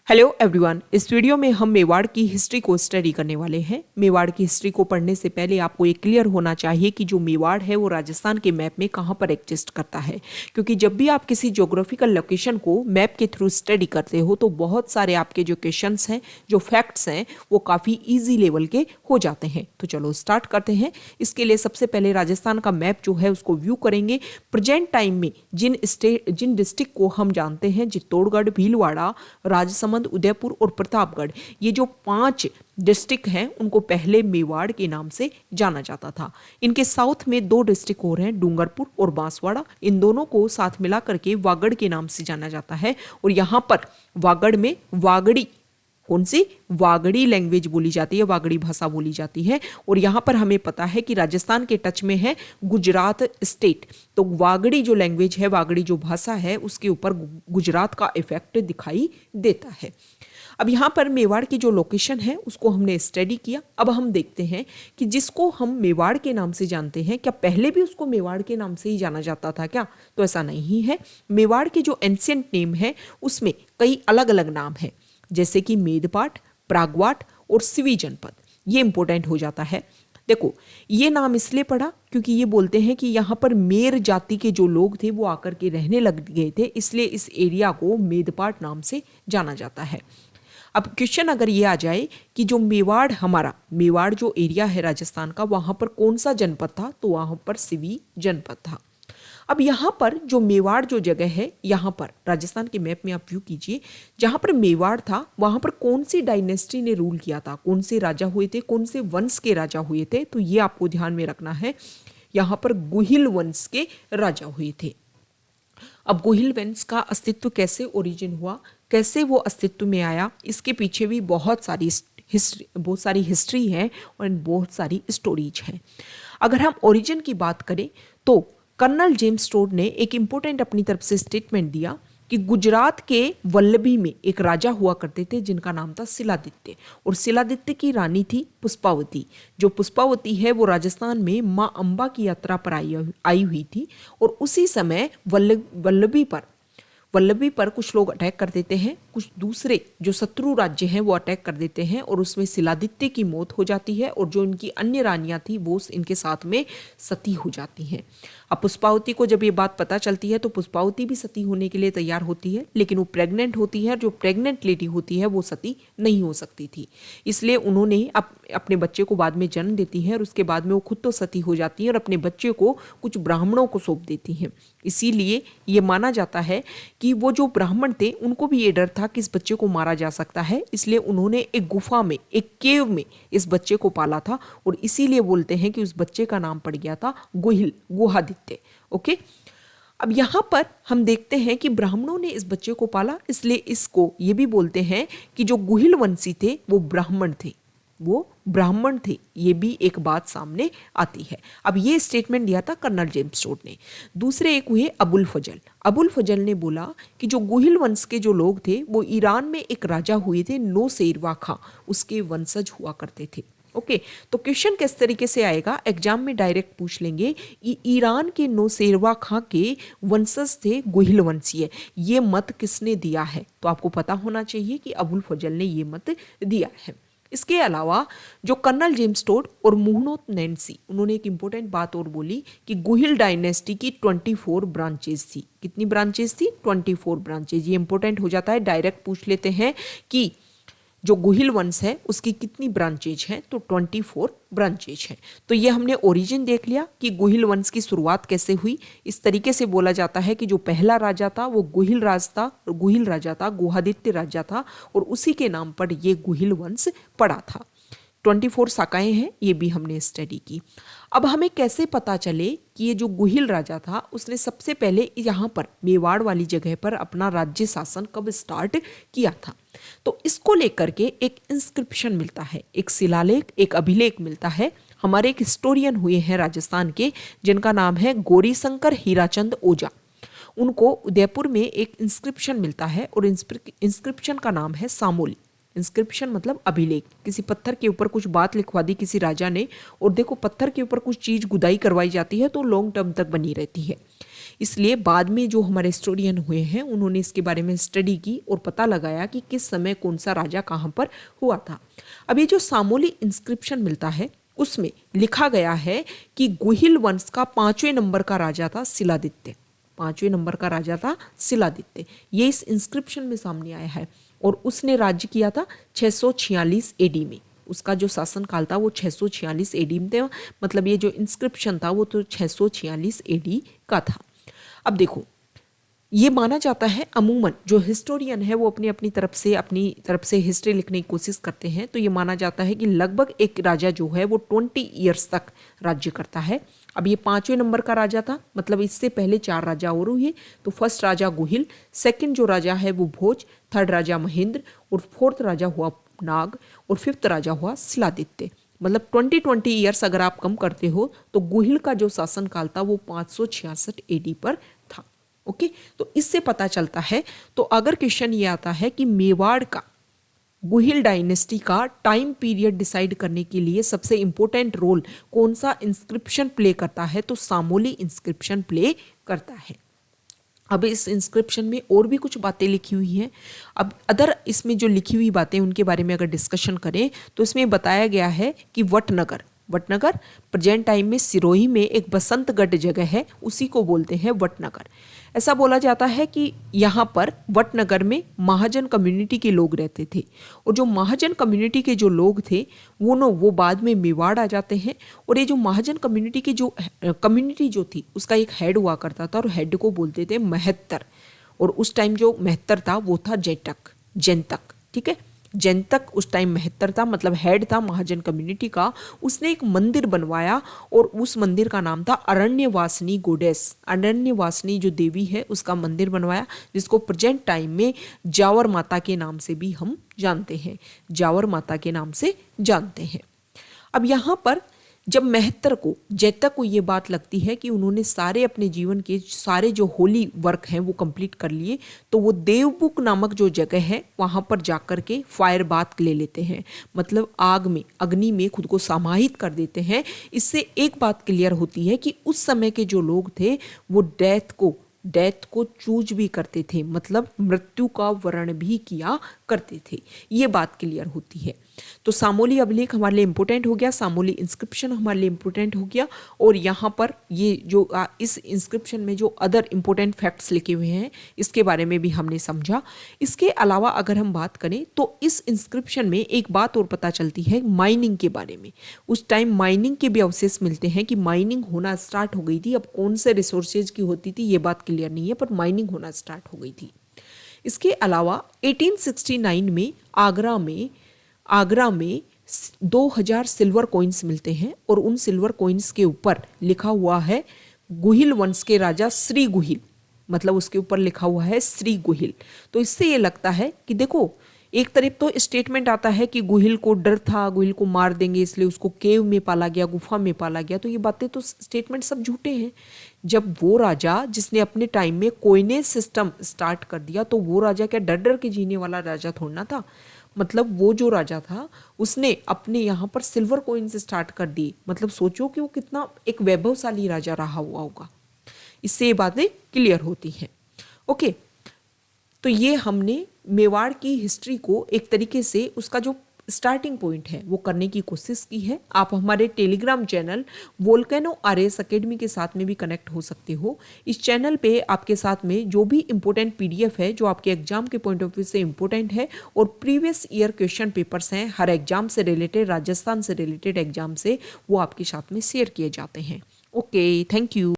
Hello everyone, इस video में हम मेवाड़ की हिस्ट्री को स्टडी करने वाले हैं। मेवाड़ की हिस्ट्री को पढ़ने से पहले आपको ये क्लियर होना चाहिए कि जो मेवाड़ है वो राजस्थान के मैप में कहाँ पर एग्जिस्ट करता है, क्योंकि जब भी आप किसी ज्योग्राफिकल लोकेशन को मैप के थ्रू स्टडी करते हो तो बहुत सारे आपके जो क्वेश्चंस हैं, जो फैक्ट्स हैं, वो काफ़ी ईजी लेवल के हो जाते हैं। तो चलो स्टार्ट करते हैं। इसके लिए सबसे पहले राजस्थान का मैप जो है उसको व्यू करेंगे। प्रेजेंट टाइम में जिन डिस्ट्रिक्ट को हम जानते हैं, चित्तौड़गढ़, भीलवाड़ा, राजसमंद, उदयपुर और प्रतापगढ़, ये जो 5 डिस्ट्रिक्ट हैं उनको पहले मेवाड़ के नाम से जाना जाता था। इनके साउथ में 2 डिस्ट्रिक्ट और हैं, डूंगरपुर और बांसवाड़ा। इन दोनों को साथ मिला करके वागड़ के नाम से जाना जाता है। और यहाँ पर वागड़ में वागड़ी, कौन सी वागड़ी लैंग्वेज बोली जाती है, वागड़ी भाषा बोली जाती है। और यहाँ पर हमें पता है कि राजस्थान के टच में है गुजरात स्टेट, तो वागड़ी जो लैंग्वेज है, वागड़ी जो भाषा है, उसके ऊपर गुजरात का इफेक्ट दिखाई देता है। अब यहाँ पर मेवाड़ की जो लोकेशन है उसको हमने स्टडी किया। अब हम देखते हैं कि जिसको हम मेवाड़ के नाम से जानते हैं, क्या पहले भी उसको मेवाड़ के नाम से ही जाना जाता था क्या? तो ऐसा नहीं है। मेवाड़ के जो एंशिएंट नेम है उसमें कई अलग अलग नाम है, जैसे कि मेदपाट, प्रागवाट और सिवी जनपद। ये इंपॉर्टेंट हो जाता है। देखो, ये नाम इसलिए पड़ा क्योंकि ये बोलते हैं कि यहाँ पर मेर जाति के जो लोग थे वो आकर के रहने लग गए थे, इसलिए इस एरिया को मेदपाट नाम से जाना जाता है। अब क्वेश्चन अगर ये आ जाए कि जो मेवाड़, हमारा मेवाड़ जो एरिया है राजस्थान का, वहाँ पर कौन सा जनपद था, तो वहाँ पर सिवी जनपद था। अब यहाँ पर जो मेवाड़ जो जगह है, यहाँ पर राजस्थान के मैप में आप व्यू कीजिए, जहाँ पर मेवाड़ था वहाँ पर कौन सी डायनेस्टी ने रूल किया था, कौन से राजा हुए थे, कौन से वंश के राजा हुए थे, तो ये आपको ध्यान में रखना है। यहाँ पर गुहिल वंश के राजा हुए थे। अब गुहिल वंश का अस्तित्व कैसे ओरिजिन हुआ, कैसे वो अस्तित्व में आया, इसके पीछे भी बहुत सारी हिस्ट्री है और बहुत सारी स्टोरीज हैं। अगर हम ओरिजिन की बात करें तो कर्नल जेम्स टोड ने एक इम्पोर्टेंट अपनी तरफ से स्टेटमेंट दिया कि गुजरात के वल्लभी में एक राजा हुआ करते थे जिनका नाम था शिलादित्य, और शिलादित्य की रानी थी पुष्पावती। जो पुष्पावती है वो राजस्थान में माँ अम्बा की यात्रा पर आई हुई थी, और उसी समय वल्लभी पर कुछ लोग अटैक कर देते हैं, कुछ दूसरे जो शत्रु राज्य हैं वो अटैक कर देते हैं, और उसमें शिलादित्य की मौत हो जाती है, और जो इनकी अन्य रानियां थी वो इनके साथ में सती हो जाती हैं। अब पुष्पावती को जब ये बात पता चलती है तो पुष्पावती भी सती होने के लिए तैयार होती है, लेकिन वो प्रेग्नेंट होती है, और जो प्रेग्नेंट लेडी होती है वो सती नहीं हो सकती थी, इसलिए उन्होंने अपने बच्चे को बाद में जन्म देती है, और उसके बाद में वो खुद तो सती हो जाती है और अपने बच्चे को कुछ ब्राह्मणों को सौंप देती हैं। इसीलिए ये माना जाता है कि वो जो ब्राह्मण थे उनको भी ये डर था कि इस बच्चे को मारा जा सकता है, इसलिए उन्होंने एक गुफा में, एक केव में इस बच्चे को पाला था, और इसीलिए बोलते हैं कि उस बच्चे का नाम पड़ गया था गुहिल, गुहादित्य। ओके, अब यहाँ पर हम देखते हैं कि ब्राह्मणों ने इस बच्चे को पाला, इसलिए इसको ये भी बोलते हैं कि जो गुहिल वंशी थे वो ब्राह्मण थे, वो ब्राह्मण थे। ये भी एक बात सामने आती है। अब ये स्टेटमेंट दिया था कर्नल जेम्स टोड ने। दूसरे एक हुए अबुल फजल। अबुल फजल ने बोला कि जो गुहिल वंश के जो लोग थे वो ईरान में एक राजा हुए थे, नौशेरवा खां, उसके वंशज हुआ करते थे। ओके, तो क्वेश्चन किस तरीके से आएगा, एग्जाम में डायरेक्ट पूछ लेंगे, ईरान के नौशेरवा खां के वंशज थे गुहिल वंशीय। ये मत किसने दिया है, तो आपको पता होना चाहिए कि अबुल फजल ने ये मत दिया है। इसके अलावा जो कर्नल जेम्स टोड और मुहनोत नैन्सी, उन्होंने एक इंपॉर्टेंट बात और बोली कि गुहिल डायनेस्टी की 24 ब्रांचेस थी। कितनी ब्रांचेस थी? 24 ब्रांचेस। ये इंपॉर्टेंट हो जाता है, डायरेक्ट पूछ लेते हैं कि जो गुहिल वंश है उसकी कितनी ब्रांचेज हैं, तो 24 ब्रांचेज हैं। तो ये हमने ओरिजिन देख लिया कि गुहिल वंश की शुरुआत कैसे हुई। इस तरीके से बोला जाता है कि जो पहला राजा था वो गुहिल राजा था, गुहादित्य राजा था, और उसी के नाम पर ये गुहिल वंश पड़ा था। 24 शाखाएं हैं, ये भी हमने स्टडी की। अब हमें कैसे पता चले कि ये जो गुहिल राजा था उसने सबसे पहले यहाँ पर मेवाड़ वाली जगह पर अपना राज्य शासन कब स्टार्ट किया था, तो इसको लेकर के एक इंस्क्रिप्शन मिलता है, एक शिलालेख, एक अभिलेख मिलता है। हमारे एक हिस्टोरियन हुए हैं राजस्थान के, जिनका नाम है गौरीशंकर हीराचंद ओझा। उनको उदयपुर में एक इंस्क्रिप्शन मिलता है, और इंस्क्रिप्शन का नाम है सामोली। इंस्क्रिप्शन मतलब अभिलेख, किसी पत्थर के ऊपर कुछ बात लिखवा दी किसी राजा ने, और देखो पत्थर के ऊपर कुछ चीज गुदाई करवाई जाती है तो लॉन्ग टर्म तक बनी रहती है। इसलिए बाद में जो हमारे हिस्टोरियन हुए हैं उन्होंने इसके बारे में स्टडी की और पता लगाया कि किस समय कौन सा राजा कहाँ पर हुआ था। अब ये जो सामोली इंस्क्रिप्शन मिलता है उसमें लिखा गया है कि गुहिल वंश का 5वें नंबर का राजा था शिलादित्य। 5वें नंबर का राजा था शिलादित्य, ये इस इंस्क्रिप्शन में सामने आया है। और उसने राज्य किया था 646 एडी में। उसका जो शासन काल था वो 646 एडी में था, मतलब ये जो इंस्क्रिप्शन था वो तो 646 एडी का था। अब देखो, ये माना जाता है, अमूमन जो हिस्टोरियन है वो अपनी तरफ से हिस्ट्री लिखने की कोशिश करते हैं, तो ये माना जाता है कि लगभग एक राजा जो है वो 20 ईयर्स तक राज्य करता है। अब ये 5वें नंबर का राजा था, मतलब इससे पहले 4 राजा और हुए। तो फर्स्ट राजा गुहिल, सेकंड जो राजा है वो भोज, थर्ड राजा महेंद्र, और फोर्थ राजा हुआ नाग, और फिफ्थ राजा हुआ शिलादित्य। मतलब 20 ईयर्स अगर आप कम करते हो तो गुहिल का जो शासन काल था वो 566 एडी पर था। ओके, तो इससे पता चलता है। तो अगर क्वेश्चन ये आता है कि मेवाड़ का गुहिल डायनेस्टी का टाइम पीरियड डिसाइड करने के लिए सबसे इंपॉर्टेंट रोल कौन सा इंस्क्रिप्शन प्ले करता है, तो सामोली इंस्क्रिप्शन प्ले करता है। अब इस इंस्क्रिप्शन में और भी कुछ बातें लिखी हुई हैं। अब अदर इसमें जो लिखी हुई बातें उनके बारे में अगर डिस्कशन करें तो इसमें बताया गया है कि वटनगर प्रेजेंट टाइम में सिरोही में एक बसंतगढ़ जगह है, उसी को बोलते हैं वटनगर। ऐसा बोला जाता है कि यहाँ पर वटनगर में महाजन कम्युनिटी के लोग रहते थे, और जो महाजन कम्युनिटी के जो लोग थे वो बाद में मेवाड़ आ जाते हैं। और ये जो महाजन कम्युनिटी की जो कम्युनिटी जो थी उसका एक हेड हुआ करता था, और हेड को बोलते थे महत्तर। और उस टाइम जो महत्तर था वो था जैनतक, ठीक है। जैनतक उस टाइम महत्तर था, मतलब हेड था महाजन कम्युनिटी का। उसने एक मंदिर बनवाया और उस मंदिर का नाम था अरण्यवासिनी गोडेस। अरण्यवासिनी जो देवी है उसका मंदिर बनवाया, जिसको प्रेजेंट टाइम में जावर माता के नाम से भी हम जानते हैं, जावर माता के नाम से जानते हैं। अब यहाँ पर जब महत्तर को, जैतक को ये बात लगती है कि उन्होंने सारे अपने जीवन के सारे जो होली वर्क हैं वो कंप्लीट कर लिए, तो वो देवबुक नामक जो जगह है वहाँ पर जाकर के फायर बाथ ले लेते हैं, मतलब अग्नि में खुद को समाहित कर देते हैं। इससे एक बात क्लियर होती है कि उस समय के जो लोग थे वो डेथ को चूज भी करते थे, मतलब मृत्यु का वर्ण भी किया करते थे। ये बात क्लियर होती है। तो सामोली अभिलेख हमारे लिए इंपॉर्टेंट हो गया, सामोली इंस्क्रिप्शन हमारे लिए इंपॉर्टेंट हो गया। और यहाँ पर ये जो इस इंस्क्रिप्शन में जो अदर इंपॉर्टेंट फैक्ट्स लिखे हुए हैं इसके बारे में भी हमने समझा। इसके अलावा अगर हम बात करें तो इस इंस्क्रिप्शन में एक बात और पता चलती है माइनिंग के बारे में। उस टाइम माइनिंग के भी अवशेष मिलते हैं कि माइनिंग होना स्टार्ट हो गई थी। अब कौन से रिसोर्सेज की होती थी ये बात क्लियर नहीं है, पर माइनिंग होना स्टार्ट हो गई थी। इसके अलावा 1869 में आगरा में 2000 सिल्वर कॉइन्स मिलते हैं, और उन सिल्वर कॉइन्स के ऊपर लिखा हुआ है गुहिल वंश के राजा श्री गुहिल, मतलब उसके ऊपर लिखा हुआ है श्री गुहिल। तो इससे ये लगता है कि देखो, एक तरफ तो स्टेटमेंट आता है कि गुहिल को डर था, गुहिल को मार देंगे इसलिए उसको केव में पाला गया, गुफा में पाला गया। तो ये बातें तो स्टेटमेंट सब झूठे हैं। जब वो राजा जिसने अपने टाइम में कोइनेज सिस्टम स्टार्ट कर दिया, तो वो राजा क्या डर डर के जीने वाला राजा थोड़ा ना था। मतलब वो जो राजा था उसने अपने यहाँ पर सिल्वर कॉइन्स स्टार्ट कर दी, मतलब सोचो कि वो कितना एक वैभवशाली राजा रहा हुआ होगा। इससे ये बातें क्लियर होती हैं। ओके, तो ये हमने मेवाड़ की हिस्ट्री को एक तरीके से उसका जो स्टार्टिंग पॉइंट है वो करने की कोशिश की है। आप हमारे Telegram channel volcano RS academy के साथ में भी कनेक्ट हो सकते हो। इस चैनल पे आपके साथ में जो भी इंपॉर्टेंट पीडीएफ है जो आपके एग्जाम के पॉइंट ऑफ व्यू से इंपॉर्टेंट है, और प्रीवियस ईयर क्वेश्चन पेपर्स हैं हर एग्जाम से रिलेटेड, राजस्थान से रिलेटेड एग्जाम से, वो आपके साथ में शेयर किए जाते हैं। Okay, thank you.